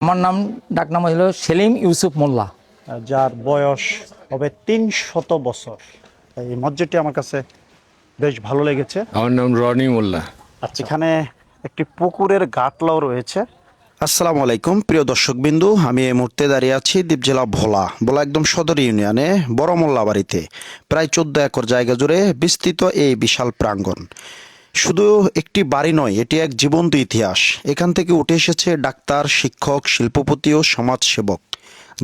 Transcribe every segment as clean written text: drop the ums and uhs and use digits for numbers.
আমার ডাকনাম হলো সেলিম ইউসুফ মোল্লা। যার বয়স হবে 300 বছর। এই মসজিদটি আমার কাছে বেশ ভালো লেগেছে। আমার নাম রনি মোল্লা। আচ্ছা, এখানে একটি পুকুরের গাটলাও রয়েছে। আসসালামু আলাইকুম প্রিয় দর্শকবিন্দু, আমি এই মুহূর্তে দাঁড়িয়ে আছি দ্বীপ জেলা ভোলা একদম সদর ইউনিয়নে বড় মোল্লা বাড়িতে। প্রায় 14 একর জায়গা জুড়ে বিস্তৃত এই বিশাল প্রাঙ্গণ। শুধু একটি বাড়ি নয়, এটি এক জীবন্ত ইতিহাস। এখান থেকে উঠে এসেছে ডাক্তার, শিক্ষক, শিল্পপতি ও সমাজসেবক,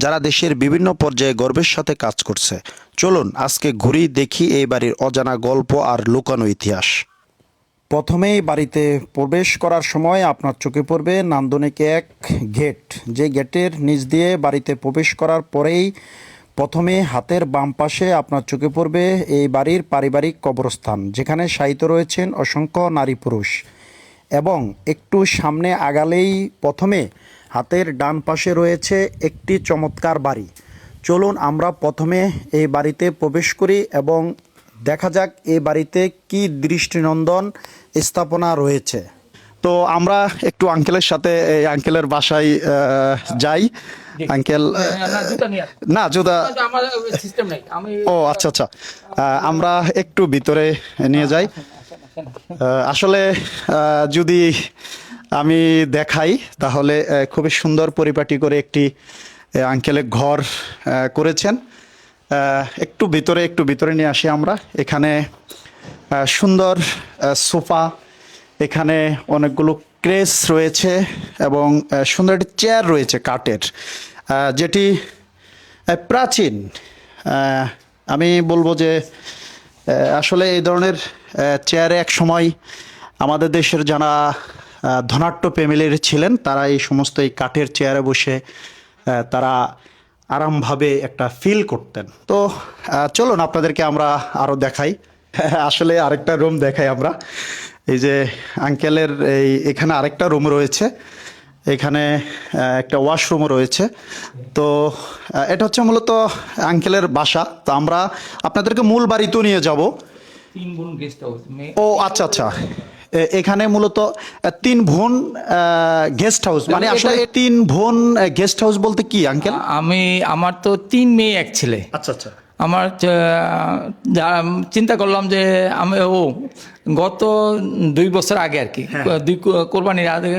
যারা দেশের বিভিন্ন পর্যায়ে গর্বের সাথে কাজ করছে। চলুন আজকে ঘুরি, দেখি এই বাড়ির অজানা গল্প আর লুকানো ইতিহাস। প্রথমেই বাড়িতে প্রবেশ করার সময় আপনার চোখে পড়বে নান্দনিক এক গেট। যে গেটের নিচ দিয়ে বাড়িতে প্রবেশ করার পরেই প্রথমে হাতের বাম পাশে আপনার চোখে পড়বে এই বাড়ির পারিবারিক কবরস্থান, যেখানে শায়িত রয়েছেন অসংখ্য নারী পুরুষ। এবং একটু সামনে আগালেই প্রথমে হাতের ডান পাশে রয়েছে একটি চমৎকার বাড়ি। চলুন আমরা প্রথমে এই বাড়িতে প্রবেশ করি এবং দেখা যাক এই বাড়িতে কি দৃষ্টিনন্দন স্থাপনা রয়েছে। তো আমরা একটু আঙ্কেলের সাথে এই আঙ্কেলের বাসায় যাই। আঙ্কেল না জুতা ও আচ্ছা আচ্ছা, আমরা একটু ভিতরে নিয়ে যাই। আসলে যদি আমি দেখাই তাহলে খুবই সুন্দর পরিপাটি করে একটি আঙ্কেলের ঘর করেছেন। একটু ভিতরে নিয়ে আসি আমরা। এখানে সুন্দর সোফা, এখানে অনেকগুলো ক্রেস রয়েছে এবং সুন্দর একটি চেয়ার রয়েছে কাঠের, যেটি প্রাচীন। আমি বলবো যে আসলে এই ধরনের চেয়ারে এক সময় আমাদের দেশের যারা ধনাঢ্য ফ্যামিলির ছিলেন, তারা এই সমস্ত এই কাঠের চেয়ারে বসে তারা আরামভাবে একটা ফিল করতেন। তো চলুন আপনাদেরকে আমরা আরও দেখাই। আসলে আরেকটা রুম দেখাই আমরা। এই যে আঙ্কেলের এখানে আরেকটা রুম রয়েছে, এখানে একটা ওয়াশরুমও রয়েছে। তো এটা হচ্ছে মূলত আঙ্কেলের বাসা। তো আমরা আপনাদেরকে মূল বাড়িতেও নিয়ে যাব। ও আচ্ছা আচ্ছা, এখানে মূলত 3 বোন গেস্ট হাউস, মানে আসলে 3 বোন গেস্ট হাউস বলতে কি আঙ্কেল? আমার তো 3 মেয়ে 1 ছেলে। আচ্ছা আচ্ছা। আমার চিন্তা করলাম যে আমি গত 2 বছর আগে আর কি, কোরবানির আগে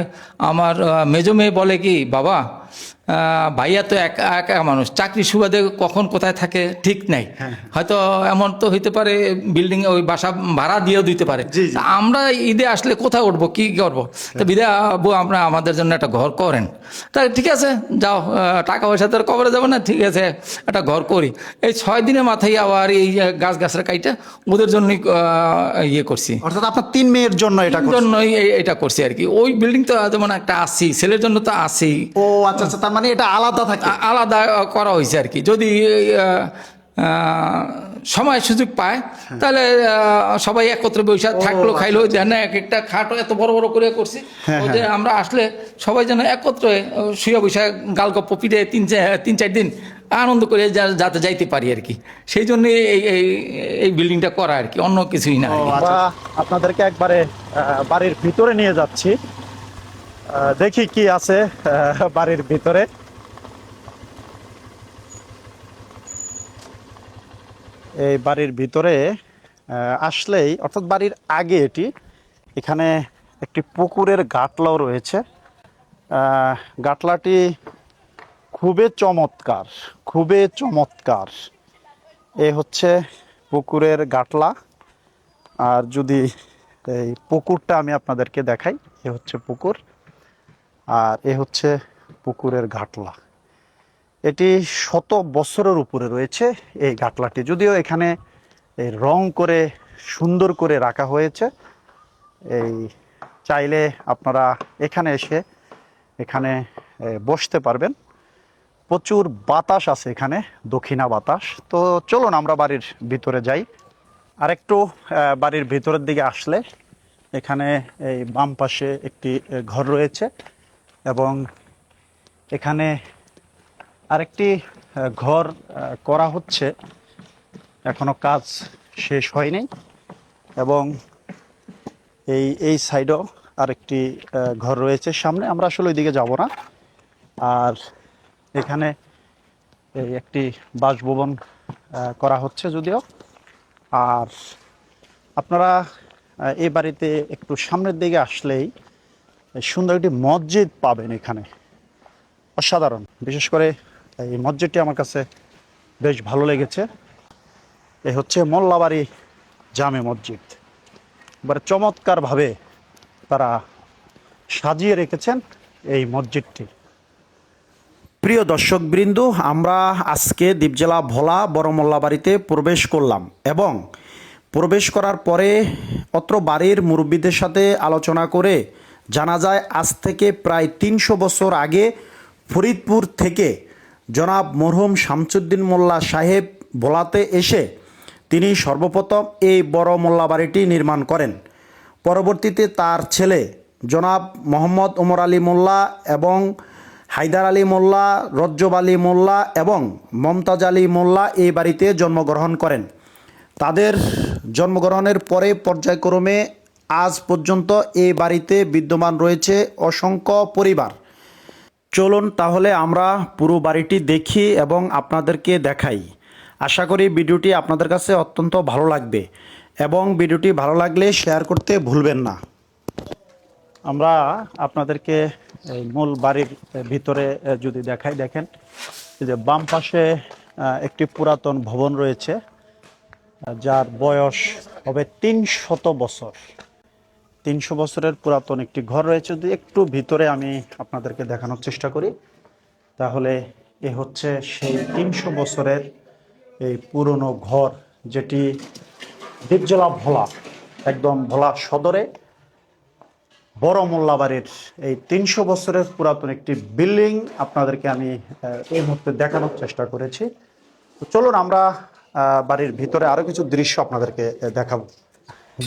আমার মেজো মেয়ে বলে কি, বাবা ভাইয়া তো একা একা মানুষ, চাকরি সুবাদে কখন কোথায় থাকে ঠিক নাই, হয়তো এমন তো হইতে পারে বিল্ডিং ওই বাসা ভাড়া দিয়েও দিতে পারে। তা আমরা ঈদে আসলে কোথায় উঠবো, কি করবো? তো বিদা আব্বু আমরা আমাদের জন্য একটা ঘর করেন। তা ঠিক আছে যাও, টাকা পয়সা তো আর কবরে যাবো না, ঠিক আছে একটা ঘর করি। এই 6 দিনের মাথায় আবার এই গাছের কাইটা ওদের জন্যই ইয়ে করছি। অর্থাৎ আপনার 3 মেয়ের জন্য এটা জন্যই এটা করছি আর কি। ওই বিল্ডিং তো যেমন একটা আসি, ছেলের জন্য তো আসি। ও আচ্ছা আচ্ছা, তার মানে এটা আলাদা থাকে, আলাদা করা হয়েছে আর কি। যদি সময় সুযোগ পায় তাহলে সবাই একত্রে বসে থাকলো, খাইলো। যেন এক একটা খাটও এত বড় বড় করে করছি, যে আমরা আসলে সবাই যেন একত্রে শুয়ে বসে গালগপ্প পিঠে 3-4 দিন আনন্দ করে যাতে যাইতে পারি আর কি। সেই জন্য এই বিল্ডিংটা করা আর কি, অন্য কিছুই না। আপনাদেরকে একবারে বাড়ির ভিতরে নিয়ে যাচ্ছি, দেখি কি আছে বাড়ির ভিতরে। এই বাড়ির ভিতরে আসলেই, অর্থাৎ বাড়ির আগে এটি, এখানে একটি পুকুরের গাটলাও রয়েছে। গাটলাটি খুবই চমৎকার, খুবই চমৎকার। এ হচ্ছে পুকুরের গাটলা। আর যদি এই পুকুরটা আমি আপনাদেরকে দেখাই, এ হচ্ছে পুকুর আর এ হচ্ছে পুকুরের গাটলা। এটি 100 বছরের উপরে রয়েছে এই গাটলাটি, যদিও এখানে এই রং করে সুন্দর করে রাখা হয়েছে। এই চাইলে আপনারা এখানে এসে এখানে বসতে পারবেন। প্রচুর বাতাস আছে এখানে, দক্ষিণা বাতাস। তো চলুন আমরা বাড়ির ভিতরে যাই। আরেকটু বাড়ির ভিতরের দিকে আসলে এখানে এই বাম পাশে একটি ঘর রয়েছে এবং এখানে আরেকটি ঘর করা হচ্ছে, এখনো কাজ শেষ হয়নি। এবং এই সাইডেও আরেকটি ঘর রয়েছে সামনে। আমরা আসলে ওইদিকে যাব না, আর এখানে এই একটি বাসভবন করা হচ্ছে যদিও। আর আপনারা এই বাড়িতে একটু সামনের দিকে আসলেই সুন্দর একটি মসজিদ পাবেন এখানে, অসাধারণ। বিশেষ করে এই মসজিদটি আমার কাছে বেশ ভালো লেগেছে। এই হচ্ছে মোল্লাবাড়ি জামে মসজিদ। এবারে চমৎকারভাবে তারা সাজিয়ে রেখেছেন এই মসজিদটি। প্রিয় দর্শকবৃন্দ, আমরা আজকে দ্বীপজেলা ভোলা বড় মোল্লাবাড়িতে প্রবেশ করলাম এবং প্রবেশ করার পরে অত্র বাড়ির মুরব্বীদের সাথে আলোচনা করে জানা যায় আজ থেকে প্রায় ৩০০ বছর আগে ফরিদপুর থেকে জনাব মরহুম শামসুদ্দিন মোল্লা সাহেব ভোলাতে এসে তিনি সর্বপ্রথম এই বড় মোল্লাবাড়িটি নির্মাণ করেন। পরবর্তীতে তার ছেলে জনাব মোহাম্মদ ওমর আলী মোল্লা এবং হায়দার আলী মোল্লা, রজ্জব আলী মোল্লা এবং মমতাজ আলী মোল্লা এই বাড়িতে জন্মগ্রহণ করেন। তাদের জন্মগ্রহণের পরে পর্যায়ক্রমে আজ পর্যন্ত এই বাড়িতে বিদ্যমান রয়েছে অসংখ্য পরিবার। চলুন তাহলে আমরা পুরো বাড়িটি দেখি এবং আপনাদেরকে দেখাই। আশা করি ভিডিওটি আপনাদের কাছে অত্যন্ত ভালো লাগবে এবং ভিডিওটি ভালো লাগলে শেয়ার করতে ভুলবেন না। আমরা আপনাদেরকে এই মূল বাড়ির ভিতরে যদি দেখাই, দেখেন যে বাম পাশে একটি পুরাতন ভবন রয়েছে যার বয়স হবে ৩০০ বছর। ৩০০ বছরের পুরাতন একটি ঘর রয়েছে। যদি একটু ভিতরে আমি আপনাদেরকে দেখানোর চেষ্টা করি তাহলে এ হচ্ছে সেই ৩০০ বছরের এই পুরনো ঘর, যেটি দ্বীপজেলা ভোলা, একদম ভোলা সদরে বড় মোল্লাবাড়ির এই ৩০০ বছরের পুরাতন একটি বিল্ডিং আপনাদেরকে আমি এই মুহূর্তে দেখানোর চেষ্টা করেছি। তো চলুন আমরা বাড়ির ভিতরে আরো কিছু দৃশ্য আপনাদেরকে দেখাবো।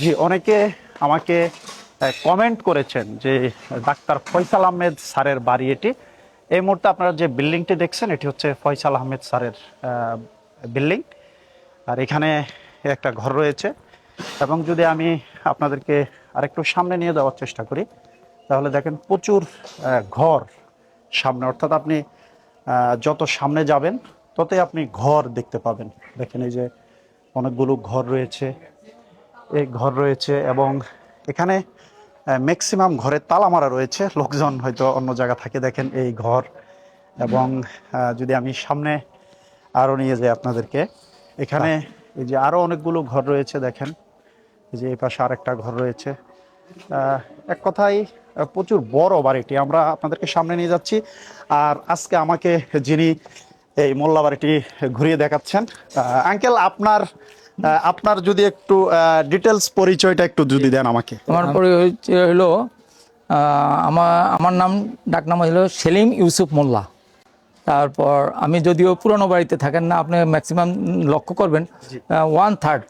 জি, অনেকে আমাকে কমেন্ট করেছেন যে ডাক্তার ফয়সাল আহমেদ স্যারের বাড়ি এটি। এই মুহূর্তে আপনারা যে বিল্ডিংটি দেখছেন এটি হচ্ছে ফয়সাল আহমেদ স্যারের বিল্ডিং। আর এখানে একটা ঘর রয়েছে এবং যদি আমি আপনাদেরকে আরেকটু সামনে নিয়ে যাওয়ার চেষ্টা করি তাহলে দেখেন প্রচুর ঘর সামনে, অর্থাৎ আপনি যত সামনে যাবেন ততই আপনি ঘর দেখতে পাবেন। দেখেন এই যে অনেকগুলো ঘর রয়েছে, এই ঘর রয়েছে এবং এখানে ম্যাক্সিমাম ঘরে তালা মারা রয়েছে, লোকজন হয়তো অন্য জায়গা থাকে। দেখেন এই ঘর এবং যদি আমি সামনে আরও নিয়ে যাই আপনাদেরকে, এখানে এই যে আরও অনেকগুলো ঘর রয়েছে। দেখেন এই যে এই পাশে আরেকটা ঘর রয়েছে। এক কথায় প্রচুর বড় বাড়িটি আমরা আপনাদেরকে সামনে নিয়ে যাচ্ছি। আর আজকে আমাকে যিনি এই মোল্লা বাড়িটি ঘুরিয়ে দেখাচ্ছেন, আঙ্কেল আপনার যদি একটু ডিটেলস পরিচয়টা একটু যদি দেন আমাকে। আমার পরিচয় হলো আমার নাম ডাকনাম হলো সেলিম ইউসুফ মোল্লা। তারপর আমি যদিও পুরনো বাড়িতে থাকেন না, আপনি ম্যাক্সিমাম লক্ষ্য করবেন 1/3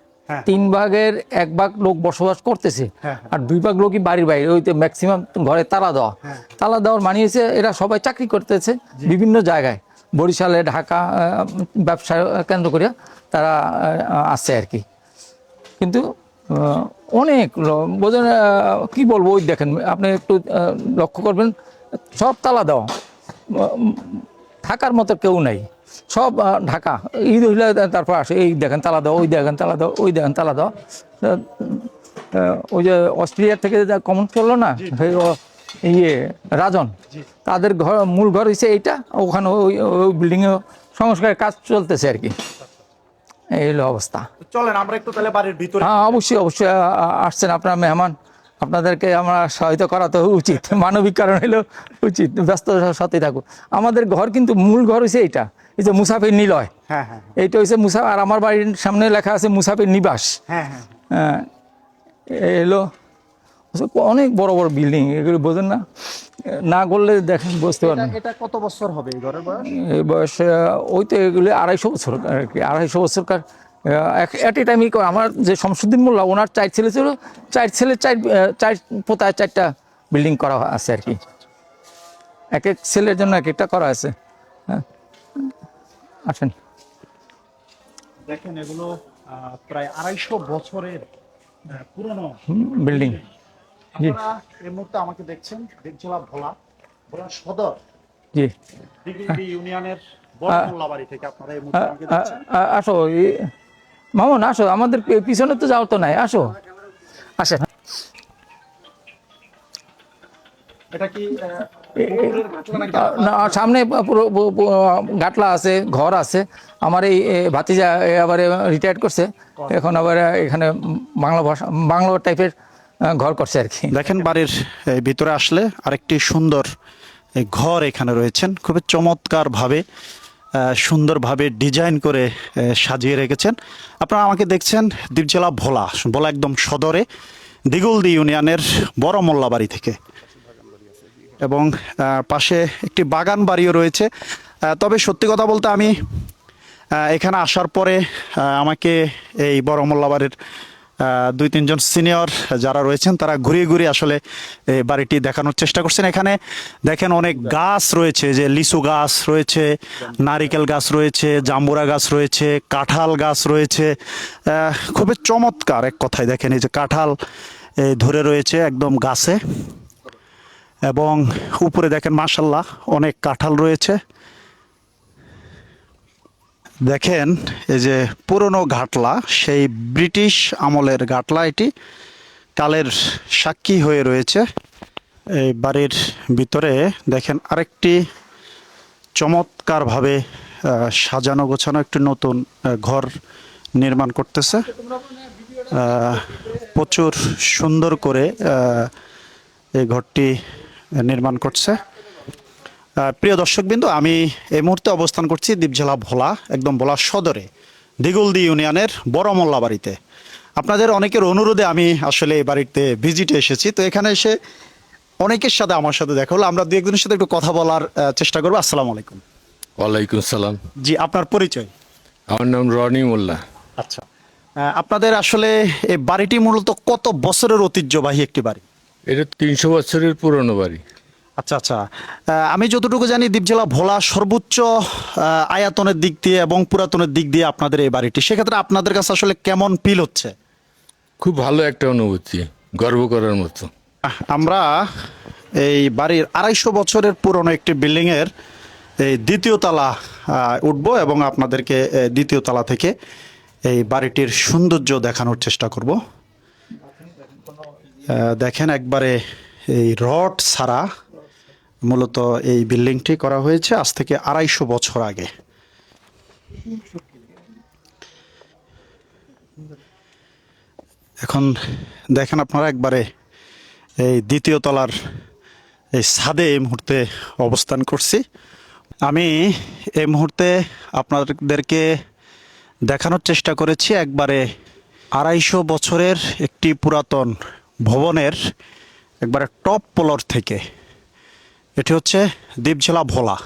3 ভাগের 1 ভাগ লোক বসবাস করতেছে আর 2 ভাগ লোকই বাড়ির বাইরে। ওইতে ম্যাক্সিমাম ঘরে তালা দেওয়া। তালা দেওয়ার মানে হচ্ছে এরা সবাই চাকরি করতেছে বিভিন্ন জায়গায়, বরিশালে, ঢাকা, ব্যবসা কেন্দ্র করে তারা আসছে আর কি। কিন্তু অনেক বোঝেন কি বলবো, ওই দেখেন আপনি একটু লক্ষ্য করবেন সব তালা দেওয়া, থাকার মতো কেউ নাই, সব ঢাকা। ঈদ হইলে তারপর আসে, এই দেখেন তালা দাও, ওই দেখেন তালা দাও, ওই দেখেন তালা দাও। ওই যে অস্ট্রেলিয়া থেকে কমন চললো না ইয়ে রাজন, তাদের ঘর মূল ঘর হয়েছে এইটা, ওখানে ওই বিল্ডিংয়ে সংস্কারের কাজ চলতেছে আর কি। এই হলো অবস্থা। চলেন আমরা একটু তাহলে বাড়ির ভিতরে। হ্যাঁ, অবশ্যই অবশ্যই আসছেন আপনার মেহমান, আপনাদেরকে আমরা সহায়তা করা তো উচিত, মানবিক কারণ হলো উচিত, ব্যস্ততার সাথে থাকুক। আমাদের ঘর কিন্তু মূল ঘর হয়েছে এইটা, এই যে মুসাফির নিলয়, এইটা হচ্ছে মুসাফির। আর আমার বাড়ির সামনে লেখা আছে মুসাফির নিবাস। এলো অনেক বড় বড় বিল্ডিং, এগুলো বোঝেন না, না করলে দেখেন বুঝতে পারবেন। এটা কত বছর হবে এই ঘরের বয়স? এই বয়স ওই তো এগুলো 250 বছর আর কি, 250 বছরকার। এট এ টাইম আমার যে শামসুদ্দিন মোল্লা, ওনার 4 ছেলে ছিল, 4 ছেলে 4 পোতায় 4টা বিল্ডিং করা আছে আর কি। এক এক ছেলের জন্য এক একটা করা আছে। হ্যাঁ, আসেন দেখেন এগুলো প্রায় 250 বছরের পুরনো বিল্ডিং। আপনারা এই মুহূর্তে আমাকে দেখছেন দ্বীপজেলা ভোলা সদর জি দিগলদি ইউনিয়নের বড়মোল্লা বাড়ি থেকে আপনারা এই মুহূর্তে আমাকে দেখছেন। আসো মামুন আসো, আমাদের পিছনে তো যাওয়ার তো নাই, আসো আসে। এটা কি না, সামনে পুরো গাটলা আছে, ঘর আছে। আমার এই ভাতিজা আবার রিটায়ার করছে, এখন আবার এখানে বাংলা ভাষা বাংলা টাইপের ঘর করছে আর কি। দেখেন বাড়ির ভিতরে আসলে আরেকটি সুন্দর ঘর এখানে রয়েছেন, খুবই চমৎকারভাবে সুন্দরভাবে ডিজাইন করে সাজিয়ে রেখেছেন। আপনারা আমাকে দেখছেন দ্বীপ জেলা ভোলা ভোলা একদম সদরে দিগলদি ইউনিয়নের বড় মোল্লা বাড়ি থেকে, এবং পাশে একটি বাগান বাড়িও রয়েছে। তবে সত্যি কথা বলতে আমি এখানে আসার পরে আমাকে এই বড় মোল্লা বাড়ির 2-3 জন সিনিয়র যারা রয়েছেন তারা ঘুরিয়ে ঘুরিয়ে আসলে এই বাড়িটি দেখানোর চেষ্টা করছেন। এখানে দেখেন অনেক গাছ রয়েছে, যে লিচু গাছ রয়েছে, নারিকেল গাছ রয়েছে, জাম্বুরা গাছ রয়েছে, কাঁঠাল গাছ রয়েছে। খুবই চমৎকার এক কথায় দেখেন, এই যে কাঁঠাল ধরে রয়েছে একদম গাছে, এবং উপরে দেখেন মাশাল্লাহ অনেক কাঁঠাল রয়েছে। দেখেন এই যে পুরনো ঘাটলা, সেই ব্রিটিশ আমলের ঘাটলা, এটি কালের সাক্ষী হয়ে রয়েছে। এই বাড়ির ভিতরে দেখেন আরেকটি চমৎকারভাবে সাজানো গোছানো একটি নতুন ঘর নির্মাণ করতেছে। প্রচুর সুন্দর করে এই ঘরটি নির্মাণ করছে। প্রিয় দর্শকবৃন্দ, আমি এই মুহূর্তে অবস্থান করছি দ্বীপ জেলা ভোলা একদম ভোলা সদরে দিগলদি ইউনিয়নের বড় মোল্লা বাড়িতে। আপনাদের অনেকের অনুরোধে আমি আসলে এই বাড়িতে ভিজিটে এসেছি। তো এখানে এসে অনেকের সাথে আমার সাথে দেখা হলো, আমরা দু একজনের সাথে একটু কথা বলার চেষ্টা করবো। আসসালামু আলাইকুম। ওয়ালাইকুম সালাম। জি, আপনার পরিচয়? আমার নাম রনি মোল্লা। আচ্ছা, আপনাদের আসলে এই বাড়িটি মূলত কত বছরের ঐতিহ্যবাহী একটি বাড়ি? এটা 300 বছরের পুরনো বাড়ি। আচ্ছা আচ্ছা, আমি যতটুকু জানি দ্বীপ জেলা ভোলা সর্বোচ্চ আয়তনের দিক দিয়ে এবং পুরাতনের দিক দিয়ে আপনাদের এই বাড়িটি, সেক্ষেত্রে আপনাদের কাছে আসলে কেমন ফিল হচ্ছে? খুব ভালো একটা অনুভূতি, গর্ব করার মতো। আমরা এই বাড়ির 250 বছরের পুরনো একটি বিল্ডিংয়ের এই দ্বিতীয় তলা উঠবো, এবং আপনাদেরকে দ্বিতীয় তলা থেকে এই বাড়িটির সৌন্দর্য দেখানোর চেষ্টা করব। দেখেন একবারে এই রড ছাড়া মূলত এই বিল্ডিংটি করা হয়েছে আজ থেকে 250 বছর আগে। এখন দেখেন আপনারা একবারে এই দ্বিতীয় তলার এই ছাদে এই মুহূর্তে অবস্থান করছি। আমি এই মুহূর্তে আপনাদেরকে দেখানোর চেষ্টা করেছি একবারে 250 বছরের একটি পুরাতন ভবনের একবারে টপ ফ্লোর থেকে। এটি হচ্ছে দ্বীপ জেলা ভোলা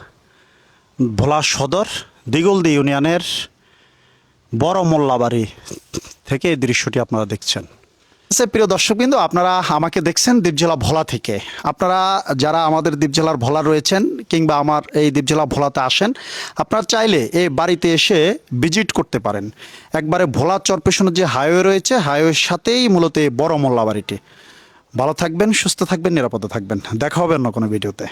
ভোলা সদর দিগলদি ইউনিয়নের বড় মোল্লা বাড়ি থেকে এই দৃশ্যটি আপনারা দেখছেন। প্রিয় দর্শকবৃন্দ, আপনারা আমাকে দেখছেন দ্বীপ জেলা ভোলা থেকে। আপনারা যারা আমাদের দ্বীপ জেলার ভোলা রয়েছেন কিংবা আমার এই দ্বীপ জেলা ভোলাতে আসেন, আপনারা চাইলে এই বাড়িতে এসে ভিজিট করতে পারেন। একবারে ভোলা চরপেশনের যে হাইওয়ে রয়েছে, হাইওয়ের সাথেই মূলত এই বড় মোল্লা বাড়িটি। ভালো থাকবেন, সুস্থ থাকবেন, নিরাপদে থাকবেন। দেখা হবে অন্য কোনো ভিডিওতে।